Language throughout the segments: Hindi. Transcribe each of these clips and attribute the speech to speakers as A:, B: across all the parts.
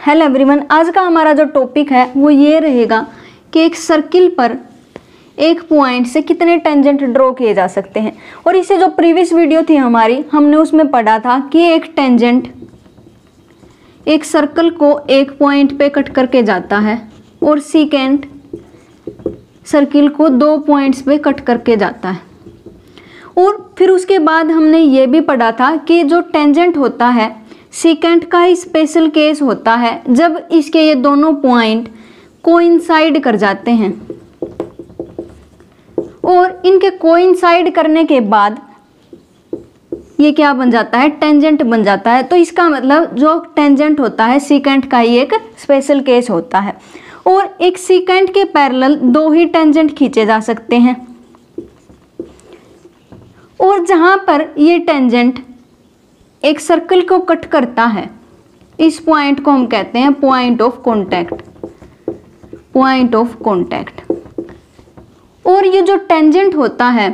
A: हेलो एवरीवन, आज का हमारा जो टॉपिक है वो ये रहेगा कि एक सर्किल पर एक पॉइंट से कितने टेंजेंट ड्रॉ किए जा सकते हैं। और इससे जो प्रीवियस वीडियो थी हमारी, हमने उसमें पढ़ा था कि एक टेंजेंट एक सर्कल को एक पॉइंट पे कट करके जाता है और सेकेंड सर्किल को दो पॉइंट्स पे कट करके जाता है। और फिर उसके बाद हमने ये भी पढ़ा था कि जो टेंजेंट होता है सेकेंड का स्पेशल केस होता है जब इसके ये दोनों पॉइंट कोइंसाइड कर जाते हैं और इनके कोइंसाइड करने के बाद ये क्या बन जाता है, टेंजेंट बन जाता है। तो इसका मतलब जो टेंजेंट होता है सेकेंड का ही एक स्पेशल केस होता है। और एक सेकेंड के पैरेलल दो ही टेंजेंट खींचे जा सकते हैं और जहां पर ये टेंजेंट एक सर्कल को कट करता है, इस पॉइंट को हम कहते हैं point of contact, point of contact. और ये जो टेंजेंट होता है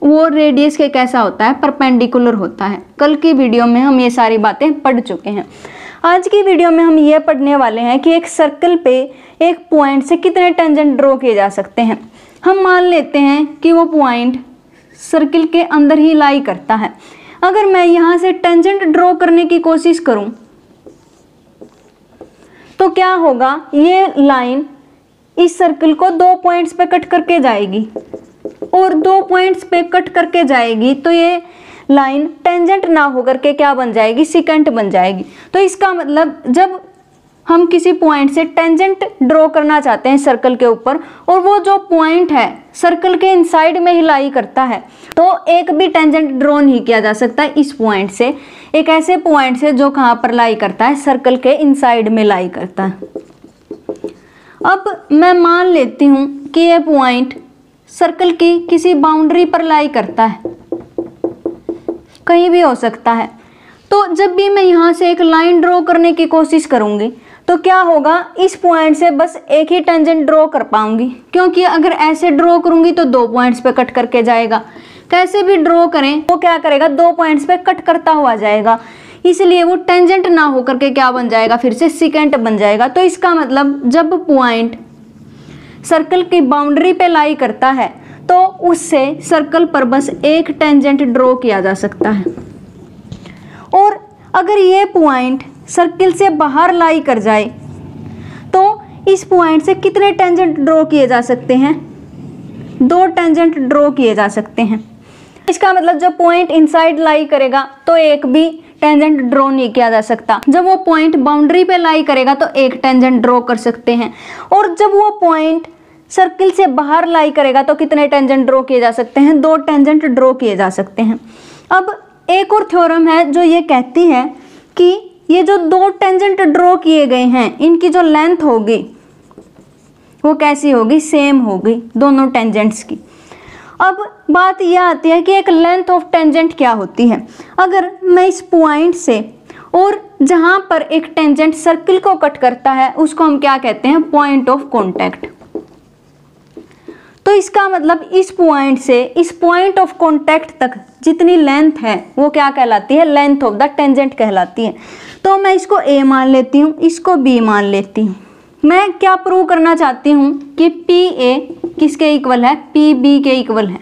A: वो रेडियस के कैसा होता है, परपेंडिकुलर होता है। कल की वीडियो में हम ये सारी बातें पढ़ चुके हैं। आज की वीडियो में हम ये पढ़ने वाले हैं कि एक सर्कल पे एक पॉइंट से कितने टेंजेंट ड्रॉ किए जा सकते हैं। हम मान लेते हैं कि वो पॉइंट सर्किल के अंदर ही लाई करता है। अगर मैं यहां से टेंजेंट ड्रॉ करने की कोशिश करूं तो क्या होगा, ये लाइन इस सर्किल को दो पॉइंट्स पे कट करके जाएगी और दो पॉइंट्स पे कट करके जाएगी तो ये लाइन टेंजेंट ना होकर के क्या बन जाएगी, सेकेंट बन जाएगी। तो इसका मतलब जब हम किसी पॉइंट से टेंजेंट ड्रॉ करना चाहते हैं सर्कल के ऊपर और वो जो पॉइंट है सर्कल के इनसाइड में ही लाई करता है तो एक भी टेंजेंट ड्रॉ नहीं किया जा सकता इस पॉइंट से, एक ऐसे पॉइंट से जो कहाँ पर लाई करता है, सर्कल के इनसाइड में लाई करता है। अब मैं मान लेती हूँ कि ये पॉइंट सर्कल की किसी बाउंड्री पर लाई करता है, कहीं भी हो सकता है। तो जब भी मैं यहाँ से एक लाइन ड्रॉ करने की कोशिश करूँगी तो क्या होगा, इस पॉइंट से बस एक ही टेंजेंट ड्रॉ कर पाऊंगी, क्योंकि अगर ऐसे ड्रॉ करूंगी तो दो पॉइंट्स पे कट करके जाएगा। कैसे भी ड्रॉ करें वो क्या करेगा, दो पॉइंट्स पे कट करता हुआ जाएगा, इसलिए वो टेंजेंट ना होकर के क्या बन जाएगा, फिर से सेकेंट बन जाएगा। तो इसका मतलब जब पॉइंट सर्कल की बाउंड्री पे लाई करता है तो उससे सर्कल पर बस एक टेंजेंट ड्रॉ किया जा सकता है। और अगर ये पॉइंट सर्किल से बाहर लाई कर जाए तो इस पॉइंट से कितने टेंजेंट ड्रॉ किए जा सकते हैं, दो टेंजेंट ड्रॉ किए जा सकते हैं। इसका मतलब जब पॉइंट इनसाइड लाई करेगा तो एक भी टेंजेंट ड्रॉ नहीं किया जा सकता। जब वो पॉइंट बाउंड्री पे लाई करेगा तो एक टेंजेंट ड्रॉ कर सकते हैं। और जब वो पॉइंट सर्किल से बाहर लाई करेगा तो कितने टेंजेंट ड्रॉ किए जा सकते हैं, दो टेंजेंट ड्रॉ किए जा सकते हैं। अब एक और थ्योरम है जो ये कहती है कि ये जो दो टेंजेंट ड्रॉ किए गए हैं इनकी जो लेंथ होगी वो कैसी होगी, सेम होगी दोनों टेंजेंट्स की। अब बात यह आती है कि एक लेंथ ऑफ टेंजेंट क्या होती है। अगर मैं इस पॉइंट से और जहां पर एक टेंजेंट सर्किल को कट करता है उसको हम क्या कहते हैं, पॉइंट ऑफ कांटेक्ट। तो इसका मतलब इस पॉइंट से इस पॉइंट ऑफ कांटेक्ट तक जितनी लेंथ है वो क्या कहलाती है, लेंथ ऑफ द टेंजेंट कहलाती है। तो मैं इसको ए मान लेती हूँ, इसको बी मान लेती हूँ। मैं क्या प्रूव करना चाहती हूँ कि पी ए किसके इक्वल है, पी बी के इक्वल है।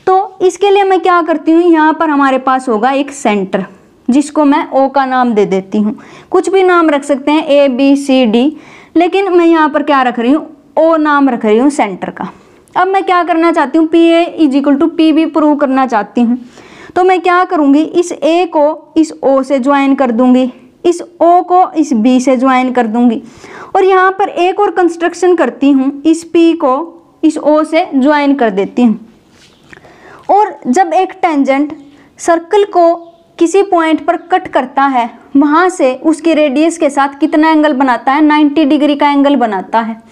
A: तो इसके लिए मैं क्या करती हूँ, यहाँ पर हमारे पास होगा एक सेंटर जिसको मैं ओ का नाम दे देती हूँ। कुछ भी नाम रख सकते हैं, ए बी सी डी, लेकिन मैं यहाँ पर क्या रख रही हूँ, ओ नाम रख रही हूँ सेंटर का। अब मैं क्या करना चाहती हूँ, P A is equal to P B prove करना चाहती हूँ। तो मैं क्या करूँगी, इस ए को इस ओ से ज्वाइन कर दूंगी, इस ओ को इस बी से ज्वाइन कर दूंगी और यहाँ पर एक और कंस्ट्रक्शन करती हूँ, इस पी को इस ओ से ज्वाइन कर देती हूँ। और जब एक टेंजेंट सर्कल को किसी पॉइंट पर कट करता है वहाँ से उसकी रेडियस के साथ कितना एंगल बनाता है, 90 डिग्री का एंगल बनाता है।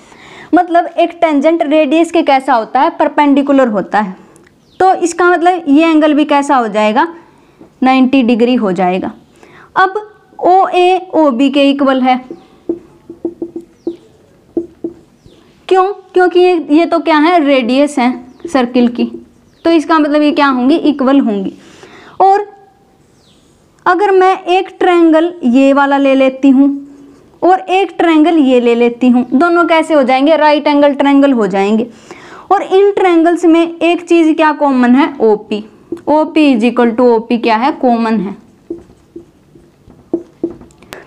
A: मतलब एक टेंजेंट रेडियस के कैसा होता है, परपेंडिकुलर होता है। तो इसका मतलब ये एंगल भी कैसा हो जाएगा, 90 डिग्री हो जाएगा। अब ओ ए ओ बी के इक्वल है, क्यों, क्योंकि ये तो क्या है, रेडियस है सर्किल की, तो इसका मतलब ये क्या होंगी, इक्वल होंगी। और अगर मैं एक ट्रायंगल ये वाला ले लेती हूँ और एक ट्रायंगल ये ले लेती हूँ। दोनों कैसे हो जाएंगे? राइट एंगल ट्रायंगल हो जाएंगे। और इन ट्रायंगल्स में एक चीज क्या कॉमन है? OP. OP is equal to OP क्या है? कॉमन है।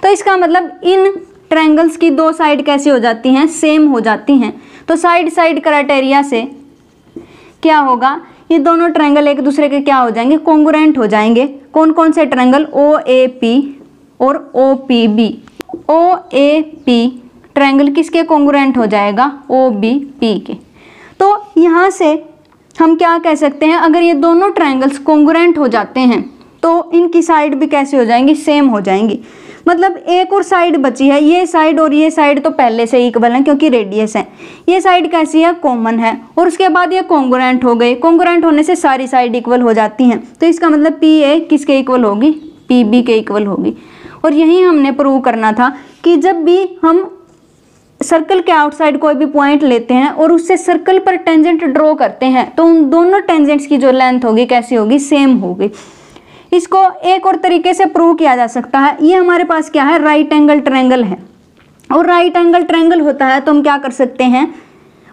A: तो इसका मतलब इन ट्रायंगल्स की दो साइड कैसी हो जाती हैं? सेम हो जाती हैं। तो साइड साइड क्राइटेरिया से क्या होगा? ये दोनों ट्रायंगल एक दूसरे के क्या हो जाएंगे? कॉन्ग्रुएंट हो जाएंगे। कौन कौन से ट्रायंगल? ओ ए पी और O P B. O A P triangle किसके कॉन्ग्रुएंट हो जाएगा? ओ बी पी के। तो यहाँ से हम क्या कह सकते हैं? अगर ये दोनों ट्रायंगल्स कॉन्ग्रुएंट हो जाते हैं तो इनकी साइड भी कैसे हो जाएंगी? सेम हो जाएंगी। मतलब एक और साइड बची है, ये साइड और ये साइड तो पहले से इक्वल है क्योंकि रेडियस है। ये साइड कैसी है? कॉमन है। और उसके बाद ये कॉन्ग्रुएंट हो गए। कॉन्ग्रुएंट होने से सारी साइड इक्वल हो जाती हैं। तो इसका मतलब पी ए किसके इक्वल होगी? पी बी के इक्वल होगी। और यही हमने प्रूव करना था कि जब भी हम सर्कल के आउटसाइड कोई भी पॉइंट लेते हैं और उससे सर्कल पर टेंजेंट ड्रॉ करते हैं तो उन दोनों टेंजेंट्स की जो लेंथ होगी कैसी होगी? सेम होगी। इसको एक और तरीके से प्रूव किया जा सकता है। ये हमारे पास क्या है? राइट एंगल ट्रायंगल है। और राइट एंगल ट्रायंगल होता है तो हम क्या कर सकते हैं?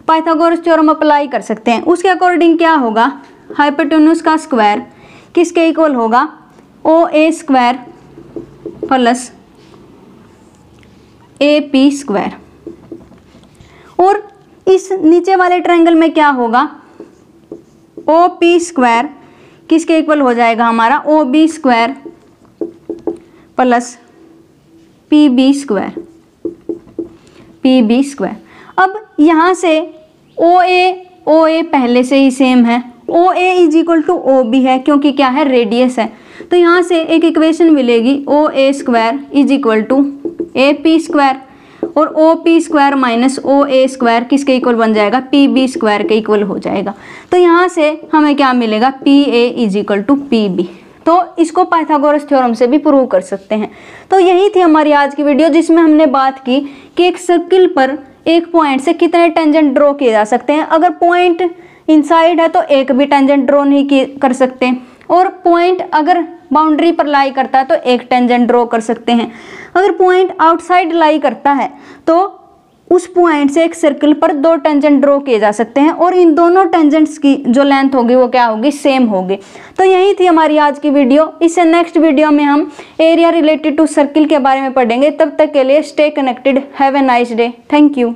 A: पाइथागोरस थ्योरम अप्लाई कर सकते हैं। उसके अकॉर्डिंग क्या होगा? हाइपोटेन्यूज का स्क्वायर किसके इक्वल होगा? O A square plus A P square. और इस नीचे वाले ट्रायंगल में क्या होगा? ओ पी स्क्वायर किसके इक्वल हो जाएगा हमारा? O B square plus P B square. P B square. अब यहाँ से ओ ए पहले से ही सेम है। O A is equal to O B है क्योंकि क्या है? रेडियस है। तो यहाँ से एक इक्वेशन मिलेगी O A square is equal to A P square. और O P square minus O A square किसके इक्वल बन जाएगा? पी बी स्क्वायर के इक्वल हो जाएगा। तो यहाँ से हमें क्या मिलेगा? P A is equal to P B. तो इसको पाइथागोरस थ्योरम से भी प्रूव कर सकते हैं। तो यही थी हमारी आज की वीडियो जिसमें हमने बात की कि एक सर्किल पर एक पॉइंट से कितने टेंजेंट ड्रॉ किए जा सकते हैं। अगर पॉइंट इनसाइड है तो एक भी टेंजेंट ड्रॉ नहीं कर सकते। और पॉइंट अगर बाउंड्री पर लाई करता है तो एक टेंजेंट ड्रॉ कर सकते हैं। अगर पॉइंट आउटसाइड लाई करता है तो उस पॉइंट से एक सर्कल पर दो टेंजेंट ड्रॉ किए जा सकते हैं और इन दोनों टेंजेंट्स की जो लेंथ होगी वो क्या होगी? सेम होगी। तो यही थी हमारी आज की वीडियो। इससे नेक्स्ट वीडियो में हम एरिया रिलेटेड टू सर्किल के बारे में पढ़ेंगे। तब तक के लिए stay connected. Have a nice day. Thank you.